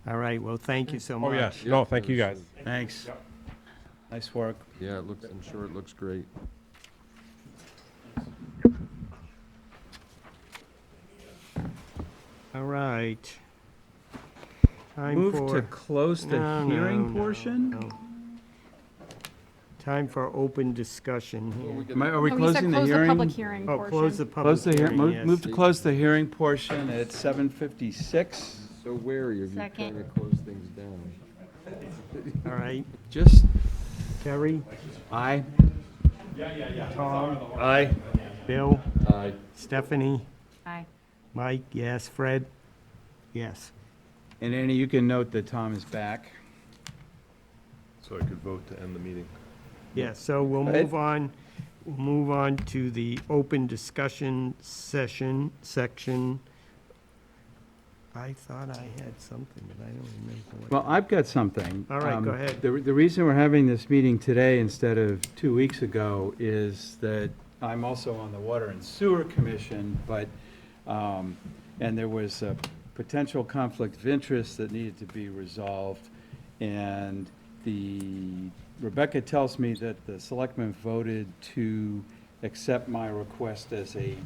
All right, well, thank you so much. Oh, yes. No, thank you, guys. Thanks. Nice work. Yeah, it looks, I'm sure it looks great. All right. Time Move for- to close the No, no, hearing no, portion? no. Time for open discussion here. Are we Oh, you said closing the close the public hearing? hearing Oh, portion. close the Close public the hearing, hearing, yes. move to close the hearing portion at 7:56. So wary of you Second. trying to close things down. All right, Just, Terry, aye. Tom, Aye. Bill, Aye. Stephanie, Aye. Mike, yes, Fred, yes. And Annie, you can note that Tom is back. So I could vote to end the meeting. Yeah, so we'll Go ahead. move on to the open discussion section. I thought I had something, but I don't remember what. Well, I've got something. All right, go ahead. The reason we're having this meeting today instead of 2 weeks ago is that I'm also on the Water and Sewer Commission, but, and there was a potential conflict of interest that needed to be resolved. And Rebecca tells me that the selectmen voted to accept my request as a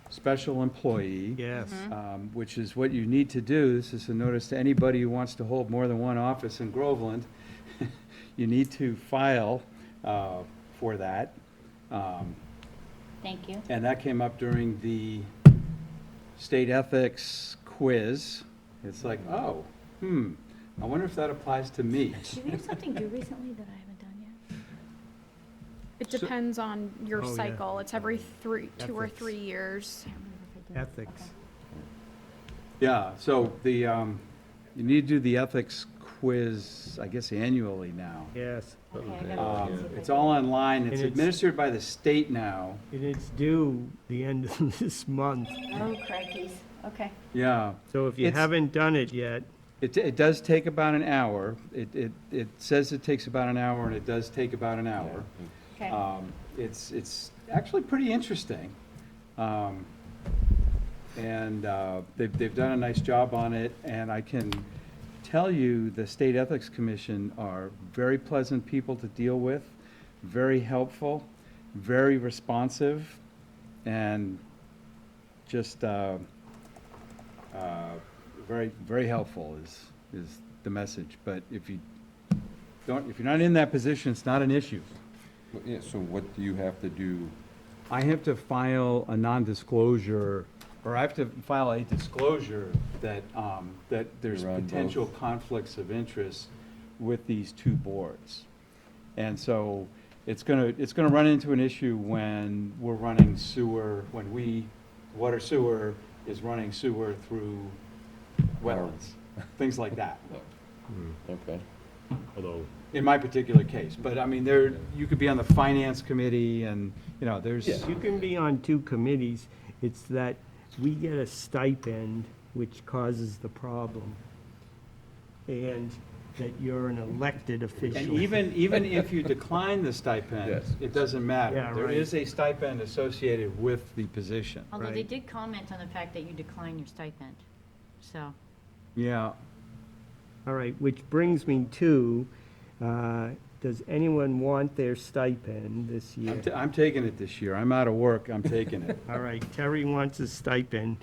special employee. Yes, Which is what you need to do. This is a notice to anybody who wants to hold more than one office in Groveland. You need to file for that. Thank you. And that came up during the state ethics quiz. It's like, oh, I wonder if that applies to me. Did we have something due recently that I haven't done yet? It depends on your Oh, yeah. cycle. It's every 2 or Ethics. 3 years. I can't remember if I did. ethics. Yeah, so you need to do the ethics quiz, I guess annually now. Yes, Okay, I gotta look and see if I It's did. all online. It's And it's- administered by the state now. and it's due the end of this month. Oh, crikeys. Okay. Yeah. So if you It's- haven't done it yet, It does take about an hour. It says it takes about an hour, and it does take about an hour. Okay. It's actually pretty interesting. And they've done a nice job on it, and I can tell you, the State Ethics Commission are very pleasant people to deal with, very helpful, very responsive, and just very, very helpful is the message. But if you're not in that position, it's not an issue. Well, yeah, so what do you have to do? I have to file a non-disclosure, or I have to file a disclosure that, that there's You're on both. potential conflicts of interest with these two boards. And so it's gonna run into an issue when we're running sewer, water sewer is running sewer through wetlands, things like that, Okay. Although, in my particular case. But I mean, you could be on the finance committee and, there's. you can be on 2 committees. It's that we get a stipend, which causes the problem. And that you're an elected official. And even if you decline the stipend, Yes. it doesn't matter. Yeah, There right. is a stipend associated with the position. Although they Right. did comment on the fact that you decline your stipend, so. Yeah. All right, which brings me to, does anyone want their stipend this year? I'm taking it this year. I'm out of work. I'm taking it. All right, Terry wants a stipend.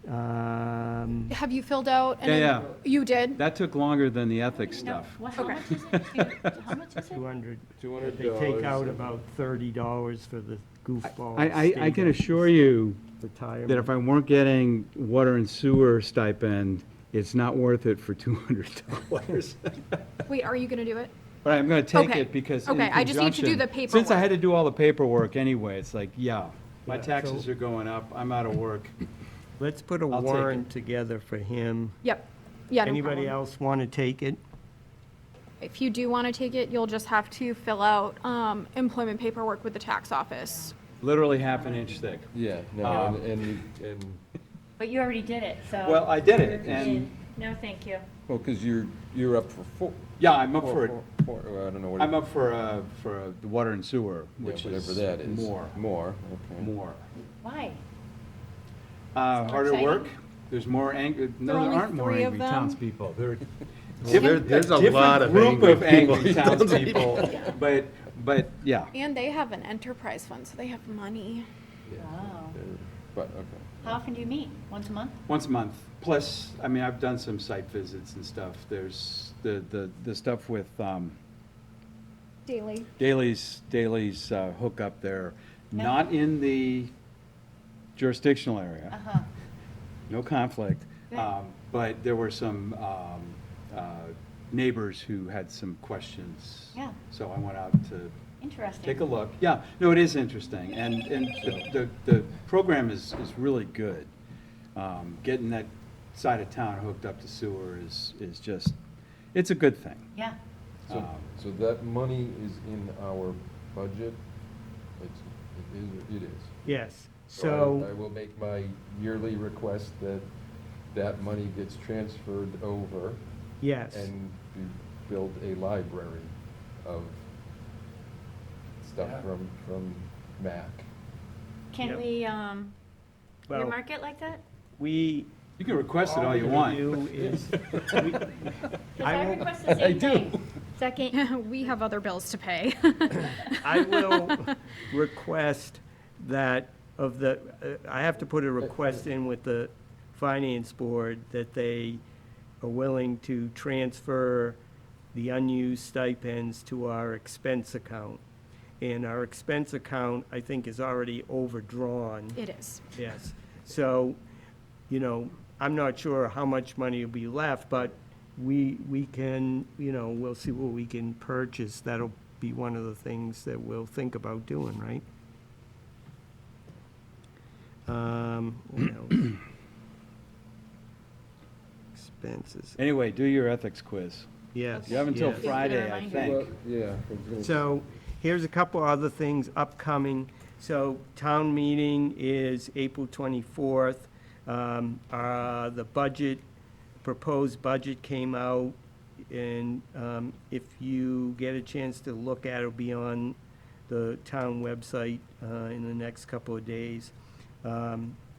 Have you filled out? Yeah. You did? That took longer than the ethics No, stuff. how much is it? How much is it? 200. $200. They take out about $30 for the goofball. I can assure you Retirement. that if I weren't getting water and sewer stipend, it's not worth it for $200. Wait, are you gonna do it? But I'm gonna take Okay. it because in Okay, I just need to do conjunction- the Since I paperwork. had to do all the paperwork anyway, it's like, yeah, my Yeah, taxes so- are going up, I'm out of work. Let's put a I'll take warrant it. together for him. Yep. Yeah, no Anybody problem. else want to take it? If you do wanna take it, you'll just have to fill out, employment paperwork with the tax office. Literally half an inch thick. Yeah, no, Um, and, But you already did it, so. Well, I did it, You and, did. No, thank you. well, because you're up for four. yeah, I'm up for it. Well, I don't know what. I'm up for the water and sewer, Yeah, which whatever is that is. more, More, okay. more. Why? Harder exciting? work, there's more There no, are there only aren't more 3 of angry them. townspeople. There are there's a different lot of group angry of angry people. townspeople, but, yeah. And they have an enterprise fund, so they have money. Wow. But, okay. How often do you meet? Once a month? Once a month, plus, I mean, I've done some site visits and stuff. There's the stuff with Daily. Daly's hook up there, Yeah. not in the jurisdictional area, Uh-huh. no conflict. Good. But there were some neighbors who had some questions. Yeah. So I went out to Interesting. take a look. Yeah, no, it is interesting, and the program is really good. Getting that side of town hooked up to sewer is just, it's a good thing. Yeah. So that money is in our budget? It is. Yes. I So, will make my yearly request that that money gets transferred over yes. and we build a library of stuff from Mac. Can Yep. we, Well, earmark it like that? we. You can request it all you we want. do is- Because I I will- request the same thing. Second, We have other bills to pay. I will request that I have to put a request in with the finance board that they are willing to transfer the unused stipends to our expense account. And our expense account, I think, is already overdrawn. It is. Yes. So, I'm not sure how much money will be left, but we can, we'll see what we can purchase. That'll be one of the things that we'll think about doing, right? What else? Expenses, Anyway, do your ethics quiz. yes. You have until yes. Friday, I reminder. think. Well, yeah. I was gonna So, here's a couple other things upcoming. So, town meeting is April 24th. The proposed budget came out, and if you get a chance to look at it, it'll be on the town website in the next couple of days.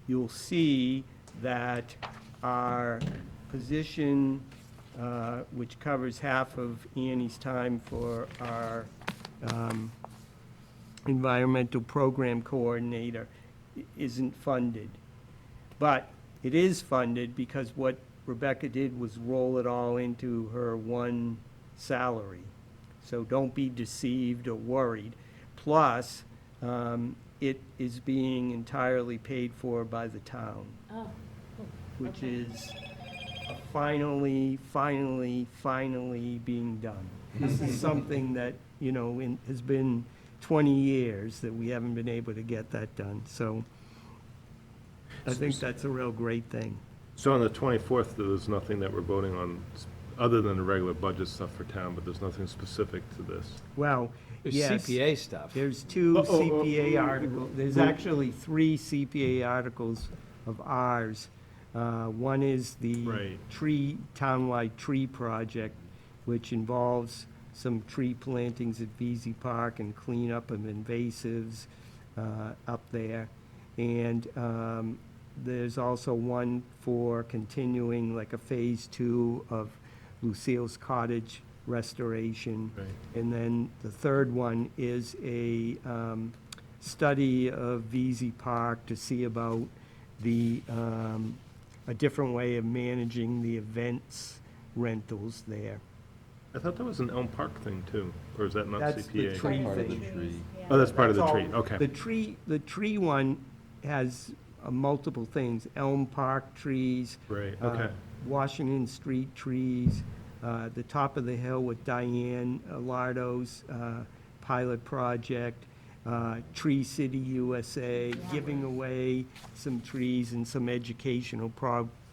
You'll see that our position, which covers half of Annie's time for our environmental program coordinator, isn't funded. But it is funded because what Rebecca did was roll it all into her one salary. So don't be deceived or worried. Plus, it is being entirely paid for by the town, oh, which is finally being done. This is something that, has been 20 years that we haven't been able to get that done. So I think that's a real great thing. So on the 24th, there's nothing that we're voting on, other than the regular budget stuff for town, but there's nothing specific to this. Well, There's yes. CPA stuff. There's two CPA articles, there's actually 3 CPA articles of ours. One is the Right. townwide tree project, which involves some tree plantings at VZ Park and cleanup of invasives up there. And there's also one for continuing like a phase 2 of Lucille's Cottage restoration. Right. And then the third one is a study of VZ Park to see about the a different way of managing the events rentals there. I thought that was an Elm Park thing too, or is that not That's the CPA? tree Part of the thing. tree. Oh, that's part of the That's tree, all- okay. The tree one has multiple things, Elm Park trees. Right, uh, okay. Washington Street trees, the top of the hill with Diane Lardo's pilot project, Tree City USA, giving away some trees and some educational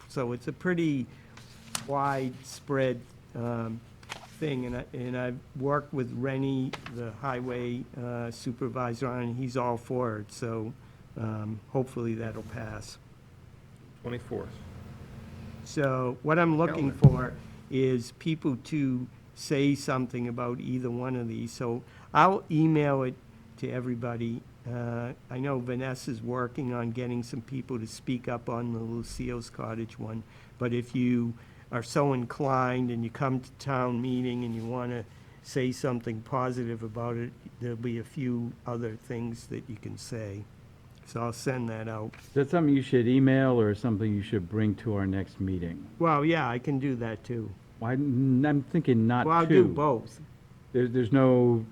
so it's a pretty widespread thing, and I've worked with Rennie, the highway supervisor, and he's all for it, so hopefully that'll pass. 24th. So what I'm looking for is people to say something about either one of these. So I'll email it to everybody. I know Vanessa's working on getting some people to speak up on the Lucille's Cottage one. But if you are so inclined and you come to town meeting and you want to say something positive about it, there'll be a few other things that you can say. So I'll send that out. Is that something you should email or something you should bring to our next meeting? Well, yeah, I can do that too. Why, I'm thinking not two. Well, I'll do both. There's no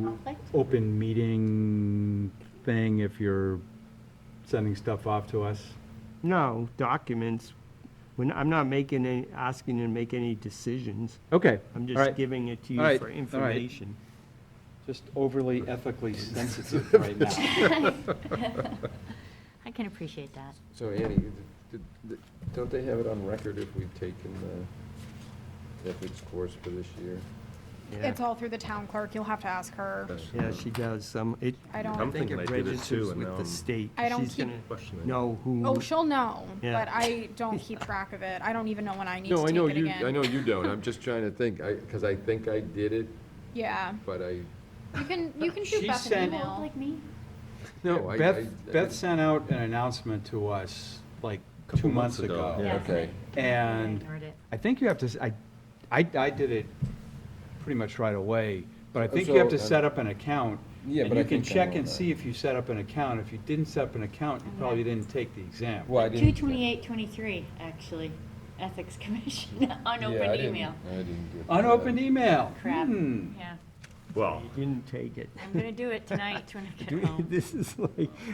Conflict? open meeting thing if you're sending stuff off to us? No, documents. I'm not asking you to make any decisions. Okay, I'm all just right. giving it to All right, you all for right. information. Just overly ethically sensitive right now. I can appreciate that. So Annie, don't they have it on record if we've taken the ethics course for this year? Yeah, It's all through the town clerk. You'll have to ask her. yeah, she does. I don't. I'm I think thinking it I did it registers too, and with now the I'm state. I don't She's keep- gonna questioning. know who. Oh, she'll know, Yeah. but I don't keep track of it. I don't even know when I need to No, I take know it you, again. I know you don't. I'm just trying to think, because I think I did it, Yeah, but I, you can shoot She Beth sent- an email. Like me? no, Beth sent out an announcement to us like Couple 2 months months ago. ago. Yeah. okay. And I ignored it. I think you have to, I did it pretty much right away, but I think So, you have to set up an account. Yeah, And but I you can think I check know and that. see if you set up an account. If you didn't set up an account, you probably didn't take the exam. Well, I didn't. 2/28/23, actually, Ethics Commission, Yeah, I unopened didn't- email. I didn't get. Unopened email. Crap, Hmm. yeah. Well, You didn't take it. I'm gonna do it tonight when I get home. This is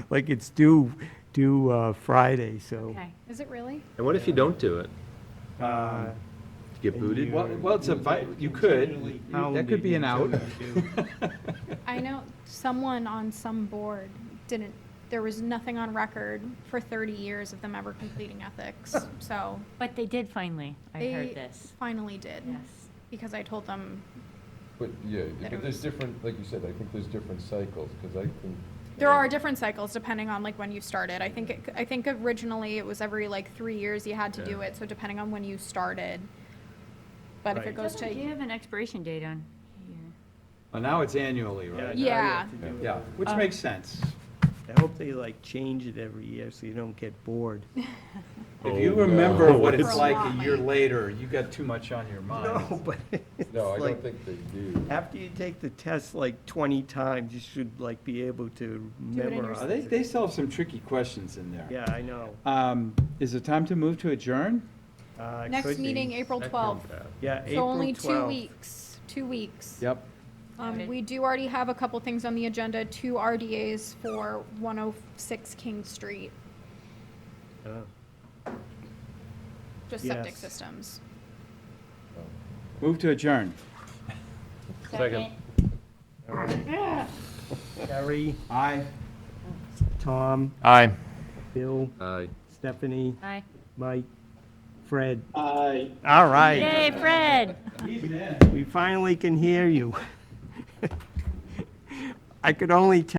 like it's due Friday, so. Okay. Is it really? and what if you don't do it? uh, You get And booted? you- Well, it's you could. That could be an out. I know someone on some board didn't, there was nothing on record for 30 years of them ever completing ethics. So But they did finally, I they heard this. finally did. Yes. Because I told them, But, yeah, That but it there's was- different, like you said, I think there's different cycles, because I think. there are different cycles depending on like when you started. I think originally it was every like 3 years you had to do Yeah. it, so depending on when you started. But if Right. it goes Do you to, have an expiration date on here? Well, now it's annually, right? Yeah. Yeah, which makes sense. I hope they change it every year so you don't get bored. If you Oh, remember no. what it's For a like lot, a year Mike. later, you got too much on your mind. No, but it's No, I like, don't think they do. after you take the test 20 times, you should be able to Do it in your memorize. They still have some tricky questions in there. Yeah, I know. Is it time to move to adjourn? It next could be. meeting, April That 12th. comes out. Yeah, So April only 12th. 2 weeks, 2 weeks. Yep. Noted. We do already have a couple things on the agenda, 2 RDAs for 106 King Street, Oh. just septic Yes. systems. Move to adjourn. Second. Gary, Aye. Tom, Aye. Bill, Aye. Stephanie, Aye. Mike, Fred. Aye. All right. Yay, Fred! We finally can hear you. I could only tell